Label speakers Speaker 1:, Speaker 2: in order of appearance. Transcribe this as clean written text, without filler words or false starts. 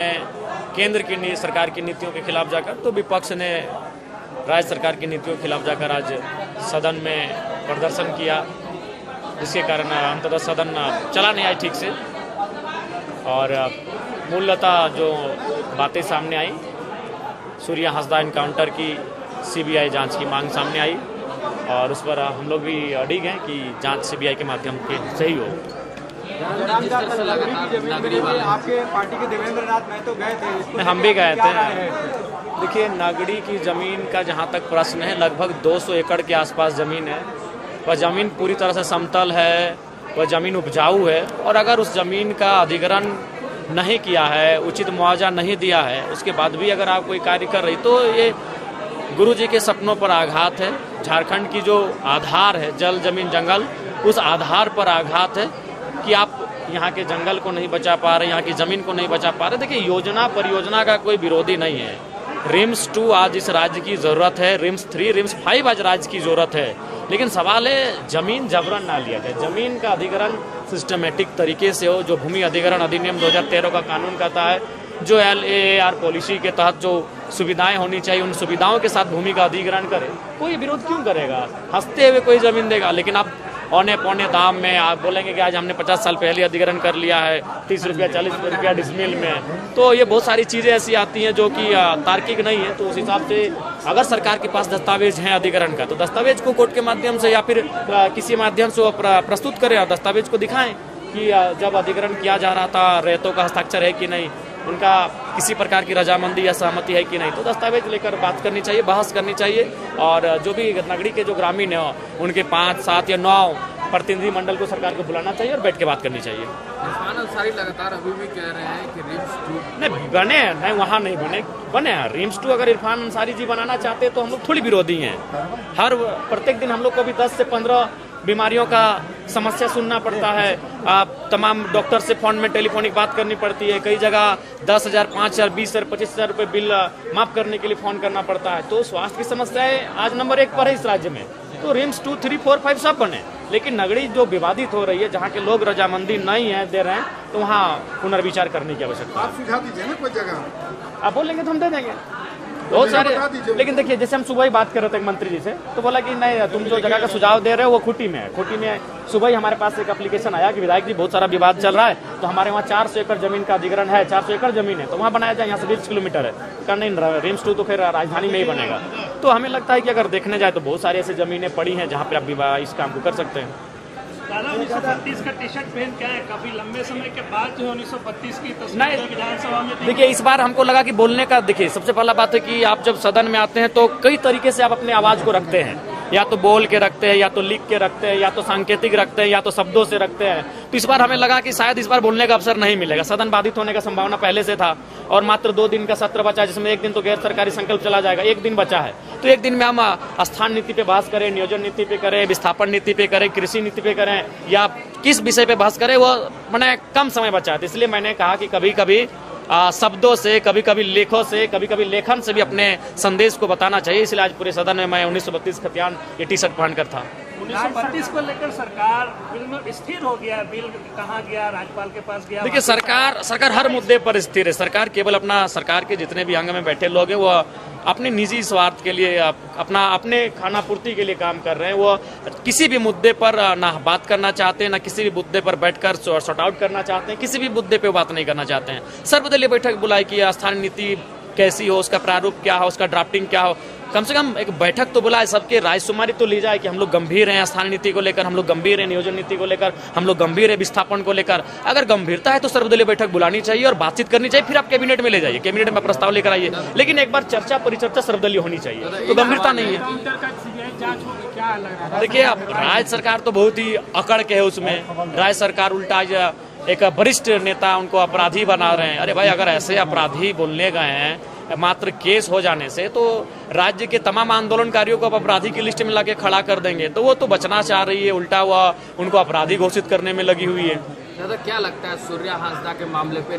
Speaker 1: केंद्र की सरकार की नीतियों के खिलाफ जाकर तो विपक्ष ने राज्य सरकार की नीतियों के खिलाफ जाकर आज सदन में प्रदर्शन किया, जिसके कारण अंततः सदन चला नहीं आई ठीक से। और मूलतः जो बातें सामने आई, सूर्या हांसदा एनकाउंटर की सीबीआई जांच की मांग सामने आई और उस पर हम लोग भी अड़िग हैं कि जांच सीबीआई के माध्यम से ही हो।
Speaker 2: आपके पार्टी के देवेंद्र नाथ महतो गए थे,
Speaker 1: हम भी गए थे। देखिए, नागड़ी की ज़मीन का जहाँ तक प्रश्न है, लगभग 200 एकड़ के आसपास ज़मीन है। वह ज़मीन पूरी तरह से समतल है, वह ज़मीन उपजाऊ है और अगर उस ज़मीन का अधिग्रहण नहीं किया है, उचित मुआवजा नहीं दिया है, उसके बाद भी अगर आप कोई कार्य कर रही, तो ये गुरु जी के सपनों पर आघात है। झारखंड की जो आधार है, जल जमीन जंगल, उस आधार पर आघात है कि आप यहाँ के जंगल को नहीं बचा पा रहे, यहाँ की ज़मीन को नहीं बचा पा रहे। देखिए, योजना परियोजना का कोई विरोधी नहीं है। रिम्स 2 आज इस राज्य की ज़रूरत है, रिम्स 3, रिम्स 5 आज राज्य की ज़रूरत है, लेकिन सवाल है ज़मीन जबरन ना लिया जाए। ज़मीन का अधिग्रहण सिस्टमेटिक तरीके से हो, जो भूमि अधिग्रहण अधिनियम 2013 का कानून कहता है, जो LAR पॉलिसी के तहत जो सुविधाएं होनी चाहिए, उन सुविधाओं के साथ भूमि का अधिग्रहण करे। कोई विरोध क्यों करेगा? हंसते हुए कोई ज़मीन देगा, लेकिन आप औने पौने दाम में आप बोलेंगे कि आज हमने 50 साल पहले अधिग्रहण कर लिया है 30 रुपया 40 रुपया डिसमिल में, तो ये बहुत सारी चीज़ें ऐसी आती हैं जो कि तार्किक नहीं है। तो उस हिसाब से अगर सरकार के पास दस्तावेज हैं अधिग्रहण का, तो दस्तावेज को कोर्ट के माध्यम से या फिर किसी माध्यम से वो प्रस्तुत करें और दस्तावेज को दिखाएं कि जब अधिग्रहण किया जा रहा था रेतों का हस्ताक्षर है कि नहीं, उनका किसी प्रकार की रजामंदी या सहमति है कि नहीं। तो दस्तावेज लेकर बात करनी चाहिए, बहस करनी चाहिए और जो भी नगरी के जो ग्रामीण है उनके 5, 7 या 9 प्रतिनिधि मंडल को सरकार को बुलाना चाहिए और बैठ के बात करनी चाहिए।
Speaker 3: इरफान अंसारी लगातार अभी भी कह रहे हैं कि रिम्स 2
Speaker 1: नहीं बने, नहीं वहाँ नहीं बने रिम्स 2 अगर इरफान अंसारी जी बनाना चाहते तो हम लोग थोड़ी विरोधी हैं। प्रत्येक दिन हम लोग को भी 10 से 15 बीमारियों का समस्या सुनना पड़ता है। तमाम डॉक्टर से फोन में टेलीफोनिक बात करनी पड़ती है। कई जगह 10,000, 5,000, 20,000, 25,000 रुपये बिल माफ करने के लिए फोन करना पड़ता है। तो स्वास्थ्य की समस्याएं आज नंबर 1 पर है इस राज्य में। तो रिम्स 2, 3, 4, 5 सब बने, लेकिन नगरी जो विवादित हो रही है, जहाँ के लोग रजामंदी नहीं है दे रहे हैं, तो वहाँ पुनर्विचार करने की आवश्यकता है।
Speaker 2: आप सुझाव दीजिए ना कोई जगह,
Speaker 1: आप बोलेंगे तो हम दे देंगे बहुत सारे। लेकिन देखिए, जैसे हम सुबह ही बात कर रहे थे मंत्री जी से, तो बोला कि नहीं, तुम जो जगह का सुझाव दे रहे हो वो खूंटी में है। खूंटी में सुबह ही हमारे पास एक एप्लीकेशन आया कि विधायक जी बहुत सारा विवाद चल रहा है, तो हमारे वहाँ 400 एकड़ जमीन का अधिग्रहण है, 400 एकड़ जमीन है, तो वहाँ बनाया जाए, यहाँ से 20 किलोमीटर है। कहा नहीं, रिम्स 2 तो फिर राजधानी में ही बनेगा। तो हमें लगता है कि अगर देखने जाए तो बहुत सारी ऐसी जमीनें पड़ी हैं जहाँ पे आप इस काम को कर सकते हैं।
Speaker 4: दादा 1932 का टी शर्ट पहन के आए, काफी लंबे समय के बाद जो 1932 की तस्वीर विधानसभा में
Speaker 1: देखिए, इस बार हमको लगा कि बोलने का, देखिए सबसे पहला बात है कि आप जब सदन में आते हैं तो कई तरीके से आप अपने आवाज को रखते हैं, या तो बोल के रखते हैं, या तो लिख के रखते हैं, या तो सांकेतिक रखते हैं, या तो शब्दों से रखते हैं। तो इस बार हमें लगा कि शायद इस बार बोलने का अवसर नहीं मिलेगा। सदन बाधित होने का संभावना पहले से था और मात्र 2 दिन का सत्र बचा, जिसमें एक दिन तो गैर सरकारी संकल्प चला जाएगा, एक दिन बचा है। तो एक दिन में हम स्थान नीति पे बहस करें, नियोजन नीति पे करें, विस्थापन नीति पे करें, कृषि नीति पे करें, या किस विषय पे बहस करें, वो मैंने कम समय बचा है। इसलिए मैंने कहा कि कभी कभी शब्दों से, कभी कभी लेखों से, कभी कभी लेखन से भी अपने संदेश को बताना चाहिए। इसलिए आज पूरे सदन में मैं 1932 खतियान ये टी शर्ट पहनकर था।
Speaker 4: 1932 को लेकर सरकार बिल में स्थिर हो गया। बिल कहाँ गया? राज्यपाल के पास गया।
Speaker 1: देखिए, सरकार हर मुद्दे पर स्थिर है। सरकार केवल सरकार के जितने भी अंग में बैठे लोग हैं, वो अपने निजी स्वार्थ के लिए, अपने खाना पूर्ति के लिए काम कर रहे हैं। वो किसी भी मुद्दे पर ना बात करना चाहते हैं, ना किसी भी मुद्दे पर बैठकर सॉर्ट आउट करना चाहते हैं, किसी भी मुद्दे पे बात नहीं करना चाहते हैं। सर्वदलीय बैठक बुलाई कि स्थानीय नीति कैसी हो, उसका प्रारूप क्या हो, उसका ड्राफ्टिंग क्या हो। कम से कम एक बैठक तो बुलाए, सबके रायशुमारी तो ली जाए कि हम लोग गंभीर हैं स्थानीय नीति को लेकर, हम लोग गंभीर हैं नियोजन नीति को लेकर, हम लोग गंभीर है विस्थापन को लेकर। अगर गंभीरता है तो सर्वदलीय बैठक बुलानी चाहिए और बातचीत करनी चाहिए, फिर आप कैबिनेट में ले जाइए, कैबिनेट में प्रस्ताव लेकर आइए, लेकिन एक बार चर्चा परिचर्चा सर्वदलीय होनी चाहिए। तो गंभीरता नहीं है। देखिए, अब राज्य सरकार तो बहुत ही अकड़ के है उसमें। राज्य सरकार उल्टा एक वरिष्ठ नेता उनको अपराधी बना रहे हैं। अरे भाई, अगर ऐसे अपराधी बोलने गए हैं मात्र केस हो जाने से, तो राज्य के तमाम आंदोलनकारियों को अपराधी की लिस्ट में लाके खड़ा कर देंगे, तो वो तो बचना चाह रही है, उल्टा हुआ उनको अपराधी घोषित करने में लगी हुई है।
Speaker 3: दादा क्या लगता है सूर्या हांसदा के मामले पे